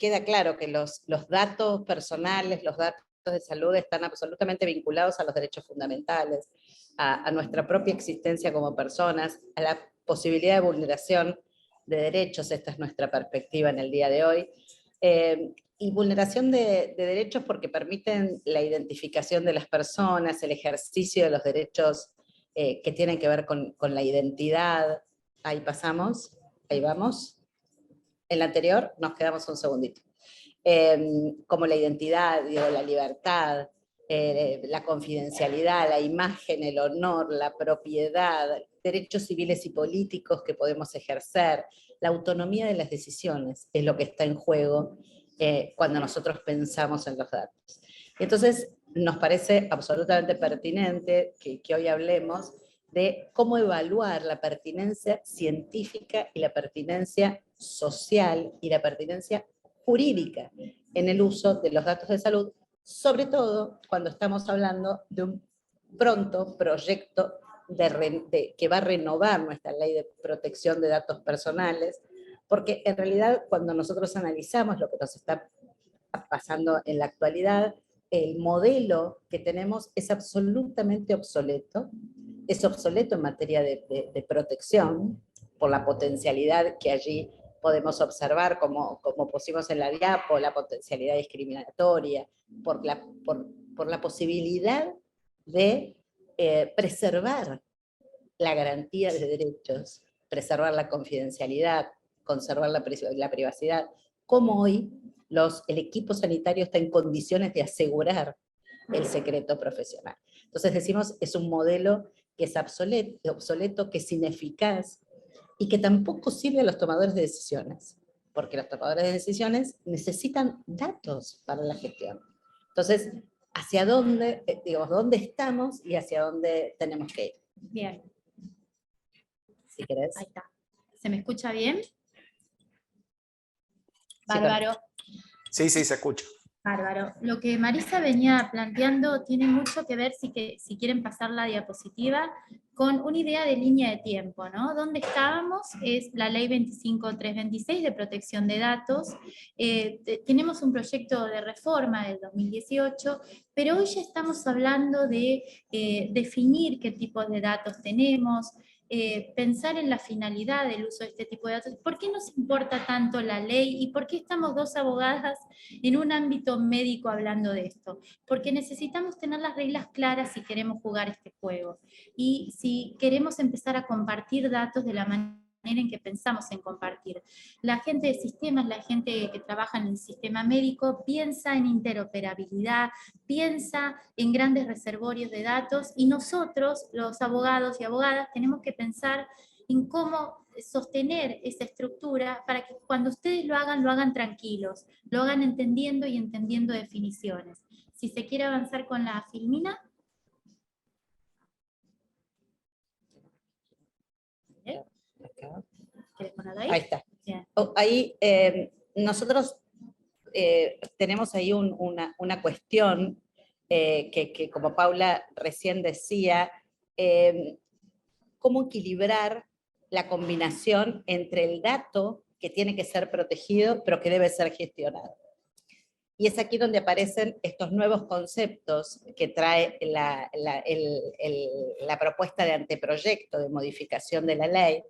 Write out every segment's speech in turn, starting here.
queda claro que los datos personales, los datos de salud están absolutamente vinculados a los derechos fundamentales, a nuestra propia existencia como personas, a la posibilidad de vulneración de derechos. Esta es nuestra perspectiva en el día de hoy. Y vulneración de derechos porque permiten la identificación de las personas, el ejercicio de los derechos que tienen que ver con la identidad. Ahí pasamos, ahí vamos. En la anterior nos quedamos un segundito. Como la identidad, digo, la libertad, la confidencialidad, la imagen, el honor, la propiedad, derechos civiles y políticos que podemos ejercer, la autonomía de las decisiones es lo que está en juego cuando nosotros pensamos en los datos. Entonces, nos parece absolutamente pertinente que hoy hablemos de cómo evaluar la pertinencia científica y la pertinencia social y la pertinencia jurídica en el uso de los datos de salud, sobre todo cuando estamos hablando de un pronto proyecto que va a renovar nuestra ley de protección de datos personales, porque en realidad cuando nosotros analizamos lo que nos está pasando en la actualidad, el modelo que tenemos es absolutamente obsoleto, es obsoleto en materia de protección, por la potencialidad que allí podemos observar, como pusimos en la diapo, la potencialidad discriminatoria, por la posibilidad de preservar la garantía de derechos, preservar la confidencialidad, conservar la privacidad, como hoy el equipo sanitario está en condiciones de asegurar el secreto profesional. Entonces decimos, es un modelo que es obsoleto, que es ineficaz y que tampoco sirve a los tomadores de decisiones, porque los tomadores de decisiones necesitan datos para la gestión. Entonces, ¿hacia dónde, digamos, dónde estamos y hacia dónde tenemos que ir? Bien. Si querés. Ahí está. ¿Se me escucha bien? Bárbaro. Sí, sí, se escucha. Bárbaro. Lo que Marisa venía planteando tiene mucho que ver, si quieren pasar la diapositiva, con una idea de línea de tiempo, ¿no? ¿Dónde estábamos? Es la ley 25326 de protección de datos. Tenemos un proyecto de reforma del 2018, pero hoy ya estamos hablando de definir qué tipos de datos tenemos, pensar en la finalidad del uso de este tipo de datos. ¿Por qué nos importa tanto la ley y por qué estamos dos abogadas en un ámbito médico hablando de esto? Porque necesitamos tener las reglas claras si queremos jugar este juego y si queremos empezar a compartir datos de la manera en que pensamos en compartir. La gente de sistemas, la gente que trabaja en el sistema médico, piensa en interoperabilidad, piensa en grandes reservorios de datos, y nosotros, los abogados y abogadas, tenemos que pensar en cómo sostener esa estructura para que cuando ustedes lo hagan tranquilos, lo hagan entendiendo y entendiendo definiciones. Si se quiere avanzar con la filmina. ¿Quieres ponerlo ahí? Ahí está. Bien. Ahí nosotros tenemos ahí una cuestión que como Paula recién decía, cómo equilibrar la combinación entre el dato que tiene que ser protegido pero que debe ser gestionado. Y es aquí donde aparecen estos nuevos conceptos que trae la propuesta de anteproyecto de modificación de la ley.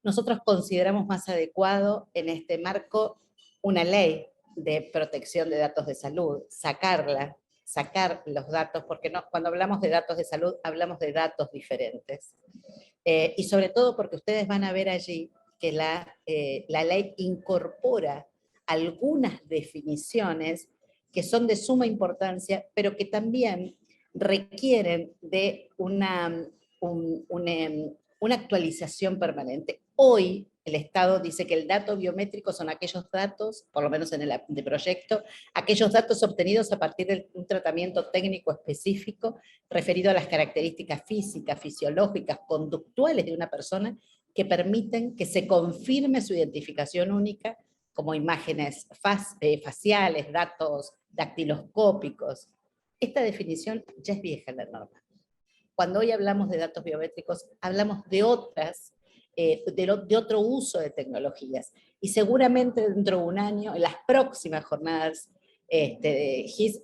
Nosotros consideramos más adecuado en este marco una ley de protección de datos de salud, sacar los datos, porque cuando hablamos de datos de salud hablamos de datos diferentes. Y sobre todo porque ustedes van a ver allí que la ley incorpora algunas definiciones que son de suma importancia, pero que también requieren de una actualización permanente. Hoy el Estado dice que el dato biométrico son aquellos datos, por lo menos en el proyecto, aquellos datos obtenidos a partir de un tratamiento técnico específico referido a las características físicas, fisiológicas, conductuales de una persona que permiten que se confirme su identificación única, como imágenes faciales, datos dactiloscópicos. Esta definición ya es vieja en la norma. Cuando hoy hablamos de datos biométricos, hablamos de otras de otro uso de tecnologías. Y seguramente dentro de un año, en las próximas jornadas de GIS,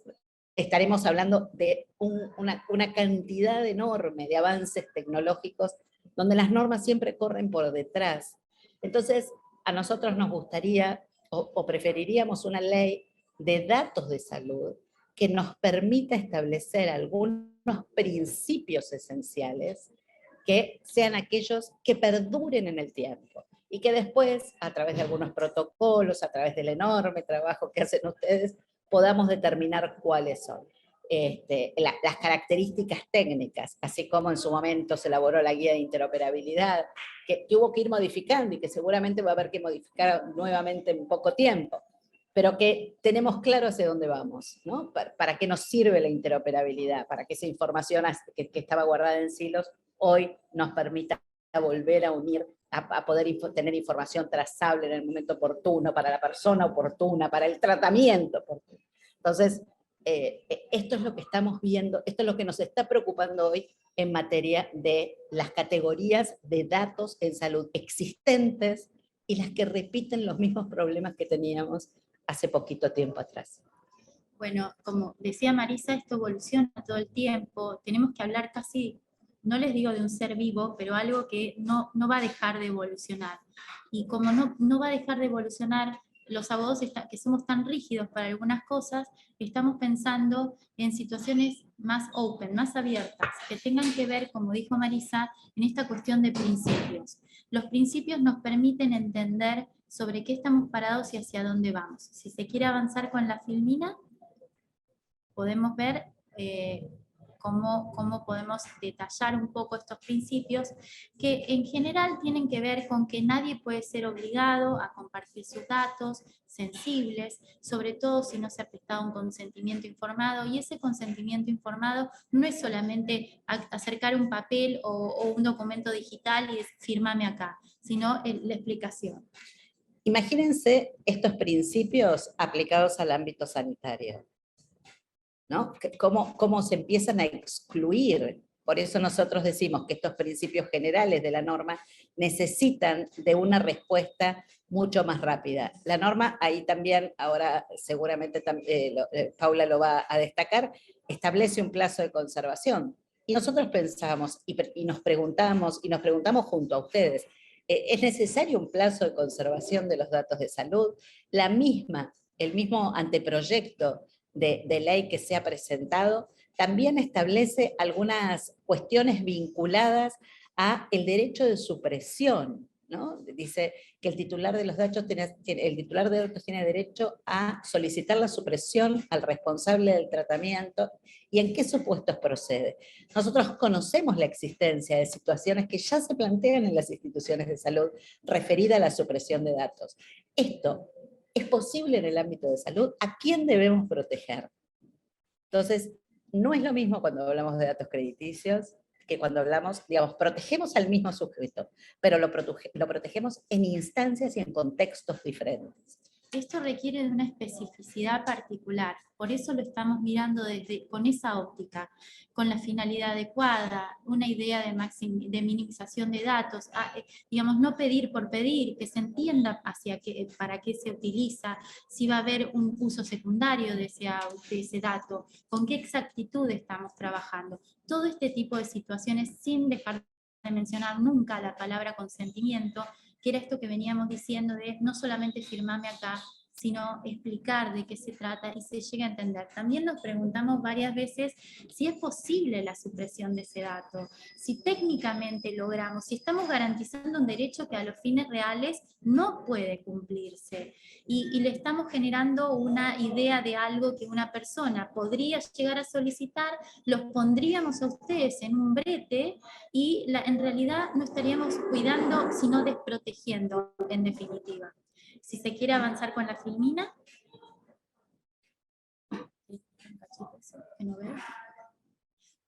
estaremos hablando de una cantidad enorme de avances tecnológicos donde las normas siempre corren por detrás. Entonces, a nosotros nos gustaría o preferiríamos una ley de datos de salud que nos permita establecer algunos principios esenciales que sean aquellos que perduren en el tiempo y que después, a través de algunos protocolos, a través del enorme trabajo que hacen ustedes, podamos determinar cuáles son. Las características técnicas, así como en su momento se elaboró la guía de interoperabilidad, que hubo que ir modificando y que seguramente va a haber que modificar nuevamente en poco tiempo, pero que tenemos claro hacia dónde vamos, ¿no? ¿Para qué nos sirve la interoperabilidad? Para que esa información que estaba guardada en silos hoy nos permita volver a unir, a poder tener información trazable en el momento oportuno, para la persona oportuna, para el tratamiento oportuno. Entonces, esto es lo que estamos viendo, esto es lo que nos está preocupando hoy en materia de las categorías de datos en salud existentes y las que repiten los mismos problemas que teníamos hace poquito tiempo atrás. Bueno, como decía Marisa, esto evoluciona todo el tiempo, tenemos que hablar casi, no les digo de un ser vivo, pero algo que no va a dejar de evolucionar. Y como no va a dejar de evolucionar, los abogados que somos tan rígidos para algunas cosas, estamos pensando en situaciones más open, más abiertas, que tengan que ver, como dijo Marisa, en esta cuestión de principios. Los principios nos permiten entender sobre qué estamos parados y hacia dónde vamos. Si se quiere avanzar con la filmina, podemos ver cómo podemos detallar un poco estos principios, que en general tienen que ver con que nadie puede ser obligado a compartir sus datos sensibles, sobre todo si no se ha prestado un consentimiento informado, y ese consentimiento informado no es solamente acercar un papel o un documento digital y decir, fírmame acá, sino la explicación. Imagínense estos principios aplicados al ámbito sanitario, ¿no? Cómo se empiezan a excluir. Por eso nosotros decimos que estos principios generales de la norma necesitan de una respuesta mucho más rápida. La norma, ahí también, ahora seguramente Paula lo va a destacar, establece un plazo de conservación. Y nosotros pensamos y nos preguntamos junto a ustedes, ¿es necesario un plazo de conservación de los datos de salud? El mismo anteproyecto de ley que se ha presentado, también establece algunas cuestiones vinculadas a el derecho de supresión, ¿no? Dice que el titular de los datos tiene derecho a solicitar la supresión al responsable del tratamiento y en qué supuestos procede. Nosotros conocemos la existencia de situaciones que ya se plantean en las instituciones de salud referida a la supresión de datos. Esto es posible en el ámbito de salud. ¿A quién debemos proteger? Entonces, no es lo mismo cuando hablamos de datos crediticios que cuando hablamos, digamos, protegemos al mismo sujeto, pero lo protegemos en instancias y en contextos diferentes. Esto requiere de una especificidad particular, por eso lo estamos mirando con esa óptica, con la finalidad adecuada, una idea de minimización de datos, digamos, no pedir por pedir, que se entienda para qué se utiliza, si va a haber un uso secundario de ese dato, con qué exactitud estamos trabajando. Todo este tipo de situaciones, sin dejar de mencionar nunca la palabra consentimiento, que era esto que veníamos diciendo de no solamente firmarme acá, sino explicar de qué se trata y se llega a entender. También nos preguntamos varias veces si es posible la supresión de ese dato, si técnicamente logramos, si estamos garantizando un derecho que a los fines reales no puede cumplirse, y le estamos generando una idea de algo que una persona podría llegar a solicitar, los pondríamos a ustedes en un brete y en realidad no estaríamos cuidando, sino desprotegiendo en definitiva. Si se quiere avanzar con la filmina.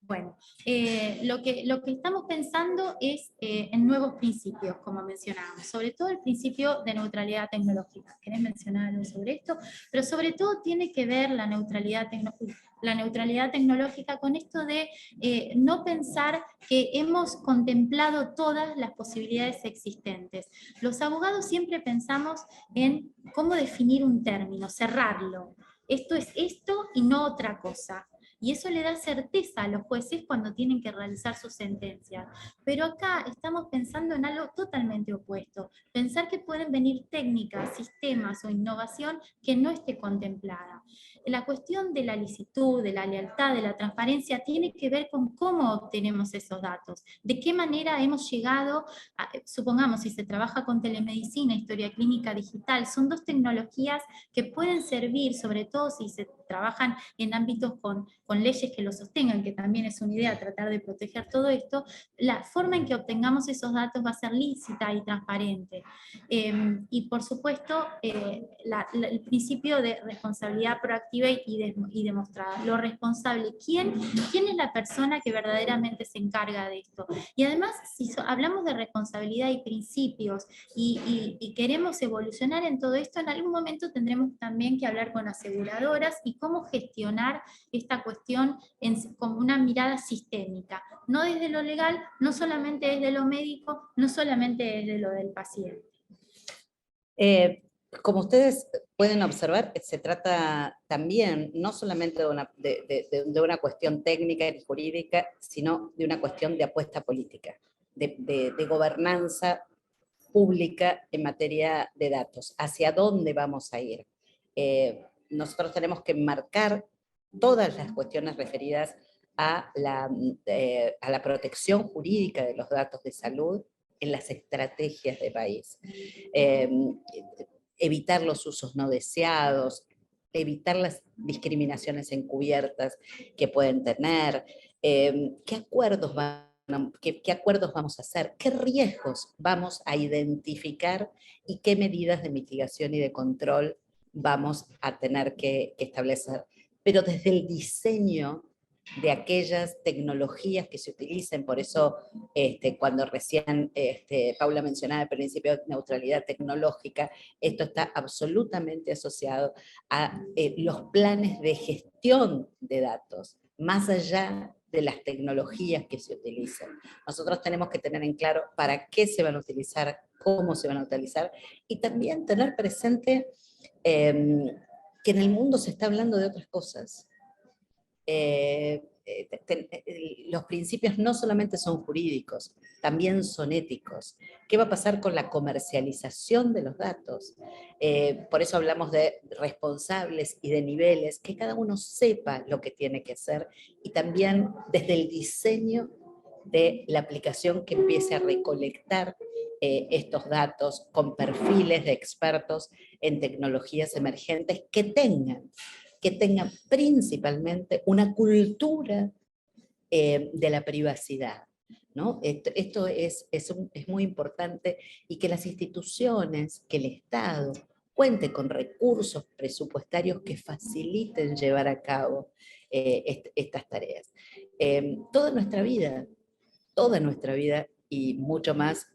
Bueno, lo que estamos pensando es en nuevos principios, como mencionábamos, sobre todo el principio de neutralidad tecnológica. ¿Querés mencionar algo sobre esto? Pero sobre todo tiene que ver la neutralidad tecnológica. la neutralidad tecnológica con esto de no pensar que hemos contemplado todas las posibilidades existentes. Los abogados siempre pensamos en cómo definir un término, cerrarlo. Esto es esto y no otra cosa. Y eso le da certeza a los jueces cuando tienen que realizar sus sentencias. Pero acá estamos pensando en algo totalmente opuesto. Pensar que pueden venir técnicas, sistemas o innovación que no esté contemplada. La cuestión de la licitud, de la lealtad, de la transparencia, tiene que ver con cómo obtenemos esos datos. De qué manera hemos llegado, supongamos, si se trabaja con telemedicina, historia clínica digital, son dos tecnologías que pueden servir, sobre todo si se trabajan en ámbitos con leyes que lo sostengan, que también es una idea tratar de proteger todo esto. La forma en que obtengamos esos datos va a ser lícita y transparente. Y por supuesto, el principio de responsabilidad proactiva y demostrada. Lo responsable, ¿quién es la persona que verdaderamente se encarga de esto? Y además, si hablamos de responsabilidad y principios y queremos evolucionar en todo esto, en algún momento tendremos también que hablar con aseguradoras y cómo gestionar esta cuestión con una mirada sistémica, no desde lo legal, no solamente desde lo médico, no solamente desde lo del paciente. Como ustedes pueden observar, se trata también no solamente de una cuestión técnica y jurídica, sino de una cuestión de apuesta política, de gobernanza pública en materia de datos. ¿Hacia dónde vamos a ir? Nosotros tenemos que marcar todas las cuestiones referidas a la protección jurídica de los datos de salud en las estrategias de país. Evitar los usos no deseados, evitar las discriminaciones encubiertas que pueden tener, qué acuerdos vamos a hacer, qué riesgos vamos a identificar y qué medidas de mitigación y de control vamos a tener que establecer. Pero desde el diseño de aquellas tecnologías que se utilicen, por eso cuando recién Paula mencionaba el principio de neutralidad tecnológica, esto está absolutamente asociado a los planes de gestión de datos, más allá de las tecnologías que se utilizan. Nosotros tenemos que tener en claro para qué se van a utilizar, cómo se van a utilizar, y también tener presente que en el mundo se está hablando de otras cosas. Los principios no solamente son jurídicos, también son éticos. ¿Qué va a pasar con la comercialización de los datos? Por eso hablamos de responsables y de niveles, que cada uno sepa lo que tiene que hacer, y también desde el diseño de la aplicación que empiece a recolectar estos datos con perfiles de expertos en tecnologías emergentes que tengan principalmente una cultura de la privacidad, ¿no? Esto es muy importante, y que las instituciones, que el Estado cuente con recursos presupuestarios que faciliten llevar a cabo estas tareas. Toda nuestra vida y mucho más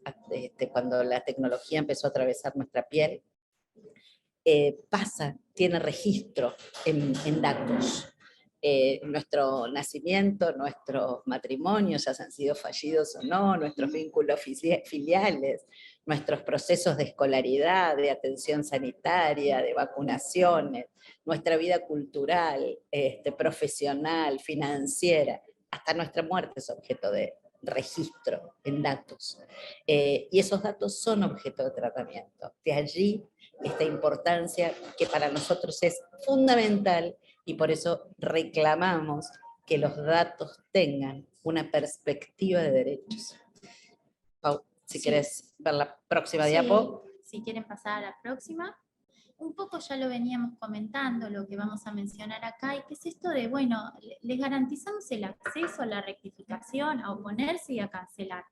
cuando la tecnología empezó a atravesar nuestra piel, tiene registro en datos. Nuestro nacimiento, nuestros matrimonios, ya han sido fallidos o no, nuestros vínculos filiales, nuestros procesos de escolaridad, de atención sanitaria, de vacunaciones, nuestra vida cultural, profesional, financiera, hasta nuestra muerte es objeto de registro en datos. Y esos datos son objeto de tratamiento. De allí esta importancia que para nosotros es fundamental, y por eso reclamamos que los datos tengan una perspectiva de derechos. Pau, si querés ver la próxima diapo. Si quieren pasar a la próxima. Un poco ya lo veníamos comentando, lo que vamos a mencionar acá, y que es esto de, bueno, les garantizamos el acceso a la rectificación, a oponerse y a cancelar.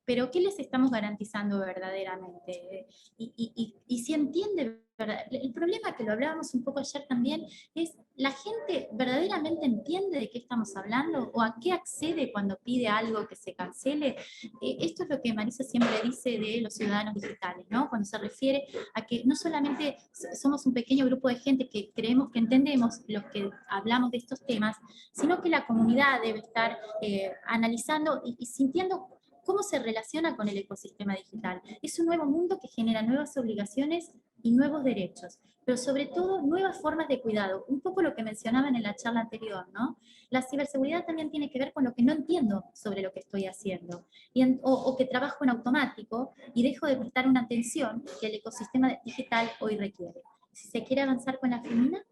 pero ¿qué les estamos garantizando verdaderamente? Y si entiende, ¿verdad? El problema, que lo hablábamos un poco ayer también, es ¿la gente verdaderamente entiende de qué estamos hablando? ¿O a qué accede cuando pide algo que se cancele? Esto es lo que Marisa siempre dice de los ciudadanos digitales, ¿no? Cuando se refiere a que no solamente somos un pequeño grupo de gente que creemos que entendemos los que hablamos de estos temas, sino que la comunidad debe estar analizando y sintiendo cómo se relaciona con el ecosistema digital. Es un nuevo mundo que genera nuevas obligaciones y nuevos derechos, pero sobre todo nuevas formas de cuidado. Un poco lo que mencionaban en la charla anterior, ¿no? La ciberseguridad también tiene que ver con lo que no entiendo sobre lo que estoy haciendo, o que trabajo en automático y dejo de prestar una atención que el ecosistema digital hoy requiere. Si se quiere avanzar con la femina.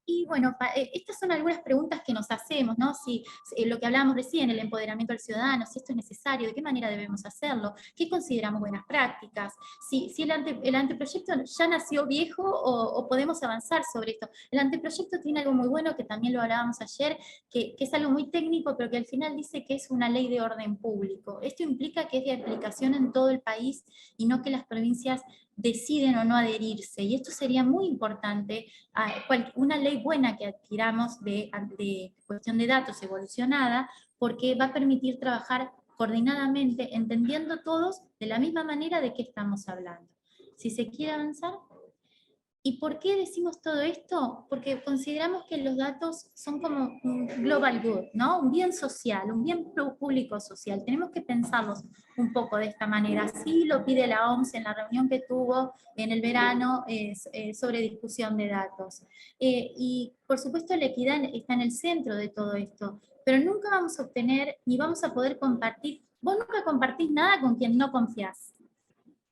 Y bueno, estas son algunas preguntas que nos hacemos, ¿no? Si lo que hablábamos recién, el empoderamiento del ciudadano, si esto es necesario, de qué manera debemos hacerlo, qué consideramos buenas prácticas, si el anteproyecto ya nació viejo o podemos avanzar sobre esto. El anteproyecto tiene algo muy bueno, que también lo hablábamos ayer, que es algo muy técnico, pero que al final dice que es una ley de orden público. Esto implica que es de aplicación en todo el país y no que las provincias deciden o no adherirse, y esto sería muy importante. Una ley buena que adquiramos de cuestión de datos evolucionada, porque va a permitir trabajar coordinadamente, entendiendo todos de la misma manera de qué estamos hablando. Si se quiere avanzar. ¿Y por qué decimos todo esto? Porque consideramos que los datos son como un global good, ¿no? Un bien social, un bien público social. Tenemos que pensarlos un poco de esta manera. Así lo pide la OMS en la reunión que tuvo en el verano sobre discusión de datos. Y por supuesto la equidad está en el centro de todo esto, pero nunca vamos a obtener ni vamos a poder compartir. Vos nunca compartís nada con quien no confías.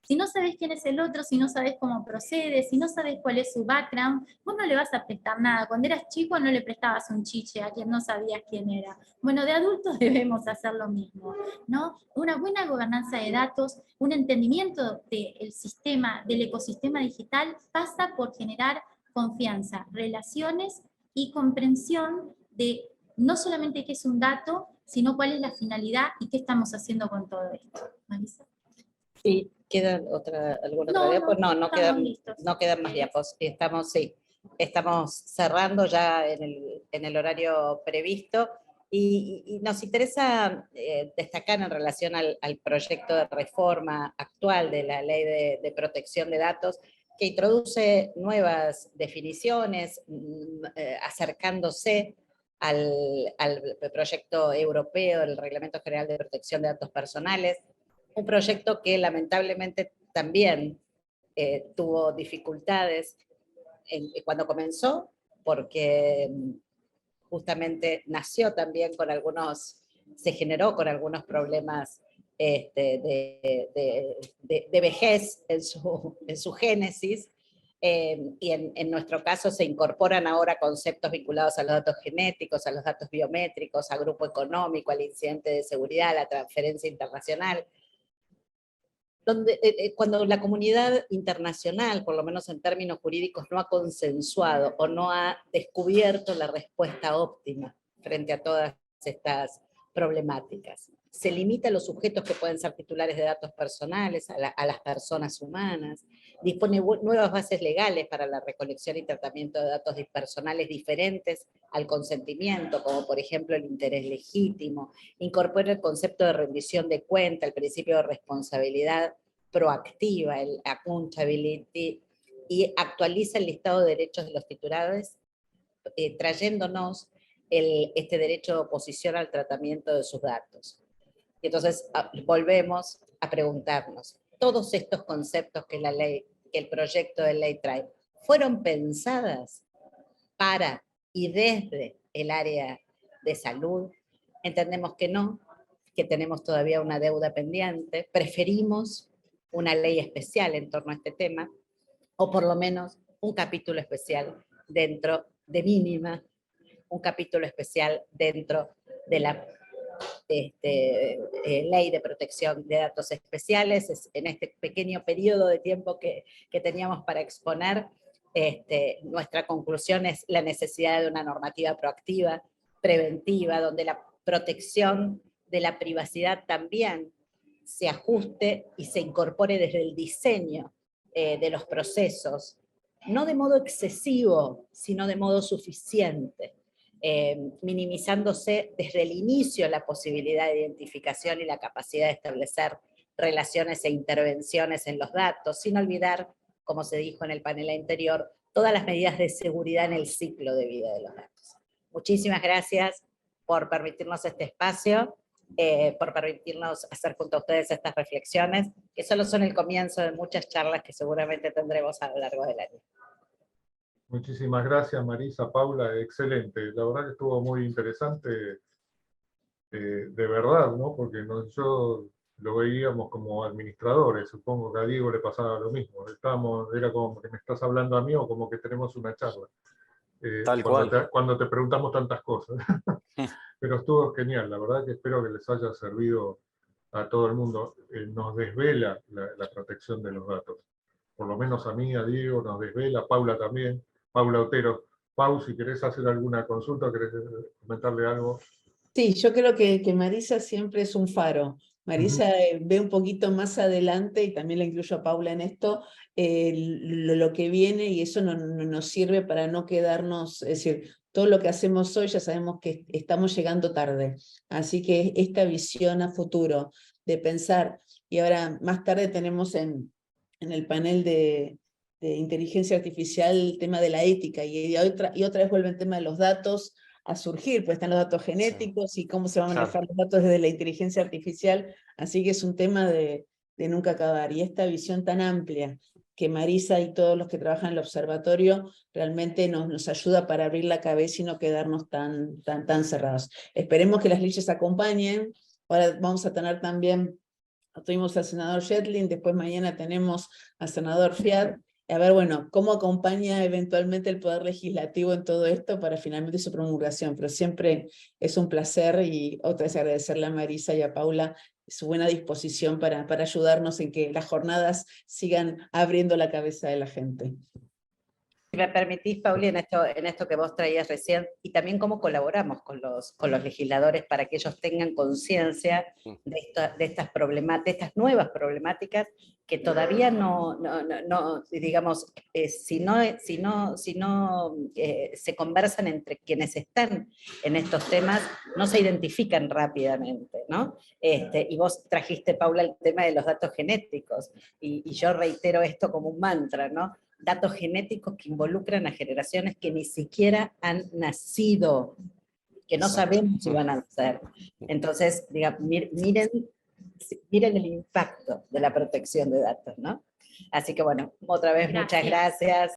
Si no sabes quién es el otro, si no sabes cómo procede, si no sabes cuál es su background, vos no le vas a prestar nada. Cuando eras chico no le prestabas un chiche a quien no sabías quién era. Bueno, de adultos debemos hacer lo mismo, ¿no? Una buena gobernanza de datos, un entendimiento del sistema, del ecosistema digital, pasa por generar confianza, relaciones y comprensión de no solamente qué es un dato, sino cuál es la finalidad y qué estamos haciendo con todo esto. ¿Marisa? Sí, ¿quedan alguna otra diapo? No quedan más diapos. Estamos cerrando ya en el horario previsto, y nos interesa destacar en relación al proyecto de reforma actual de la Ley de Protección de Datos, que introduce nuevas definiciones, acercándose al proyecto europeo del Reglamento General de Protección de Datos Personales, un proyecto que lamentablemente también tuvo dificultades cuando comenzó, porque justamente nació también se generó con algunos problemas de vejez en su génesis, y en nuestro caso se incorporan ahora conceptos vinculados a los datos genéticos, a los datos biométricos, al grupo económico, al incidente de seguridad, a la transferencia internacional, cuando la comunidad internacional, por lo menos en términos jurídicos, no ha consensuado o no ha descubierto la respuesta óptima frente a todas estas problemáticas. Se limita a los sujetos que pueden ser titulares de datos personales, a las personas humanas, dispone nuevas bases legales para la recolección y tratamiento de datos personales diferentes al consentimiento, como por ejemplo el interés legítimo, incorpora el concepto de rendición de cuenta, el principio de responsabilidad proactiva, el accountability, y actualiza el listado de derechos de los titulares, trayéndonos este derecho de oposición al tratamiento de sus datos. Y entonces volvemos a preguntarnos, todos estos conceptos que el proyecto de ley trae, ¿fueron pensadas para y desde el área de salud? Entendemos que no, que tenemos todavía una deuda pendiente, preferimos una ley especial en torno a este tema, o por lo menos un capítulo especial dentro de mínima, un capítulo especial dentro de la ley de protección de datos especiales. En este pequeño periodo de tiempo que teníamos para exponer, nuestra conclusión es la necesidad de una normativa proactiva, preventiva, donde la protección de la privacidad también se ajuste y se incorpore desde el diseño de los procesos, no de modo excesivo, sino de modo suficiente, minimizándose desde el inicio la posibilidad de identificación y la capacidad de establecer relaciones e intervenciones en los datos, sin olvidar, como se dijo en el panel anterior, todas las medidas de seguridad en el ciclo de vida de los datos. Muchísimas gracias por permitirnos este espacio, por permitirnos hacer junto a ustedes estas reflexiones, que solo son el comienzo de muchas charlas que seguramente tendremos a lo largo del año. Muchísimas gracias, Marisa, Paula, excelente. La verdad que estuvo muy interesante, de verdad, ¿no? Porque yo lo veíamos como administradores, supongo que a Diego le pasaba lo mismo. Era como que me estás hablando a mí o como que tenemos una charla. Tal cual. Cuando te preguntamos tantas cosas. Pero estuvo genial, la verdad que espero que les haya servido a todo el mundo. Nos desvela la protección de los datos. Por lo menos a mí, a Diego, nos desvela, a Paula también. Paula Otero. Pau, si querés hacer alguna consulta, ¿querés comentarle algo? Sí, yo creo que Marisa siempre es un faro. Marisa ve un poquito más adelante, y también la incluyo a Paula en esto, lo que viene, y eso nos sirve para no quedarnos, es decir, todo lo que hacemos hoy ya sabemos que estamos llegando tarde. Así que esta visión a futuro de pensar, y ahora más tarde tenemos en el panel de inteligencia artificial el tema de la ética, y otra vez vuelve el tema de los datos a surgir, pues están los datos genéticos, y cómo se van a manejar los datos desde la inteligencia artificial, así que es un tema de nunca acabar. Y esta visión tan amplia que Marisa y todos los que trabajan en el observatorio realmente nos ayuda para abrir la cabeza y no quedarnos tan cerrados. Esperemos que las leyes acompañen. Ahora vamos a tener también, tuvimos al senador Shetlin, después mañana tenemos al senador Fiat. A ver, bueno, cómo acompaña eventualmente el Poder Legislativo en todo esto para finalmente su promulgación, pero siempre es un placer, y otra vez agradecerle a Marisa y a Paula su buena disposición para ayudarnos en que las jornadas sigan abriendo la cabeza de la gente. Si me permitís, Pauli, en esto que vos traías recién, y también cómo colaboramos con los legisladores para que ellos tengan conciencia de estas nuevas problemáticas que todavía digamos, si no se conversan entre quienes están en estos temas, no se identifican rápidamente, ¿no? Y vos trajiste, Paula, el tema de los datos genéticos, y yo reitero esto como un mantra, ¿no? Datos genéticos que involucran a generaciones que ni siquiera han nacido, que no sabemos si van a nacer. Entonces, miren el impacto de la protección de datos, ¿no? Así que bueno, otra vez muchas gracias.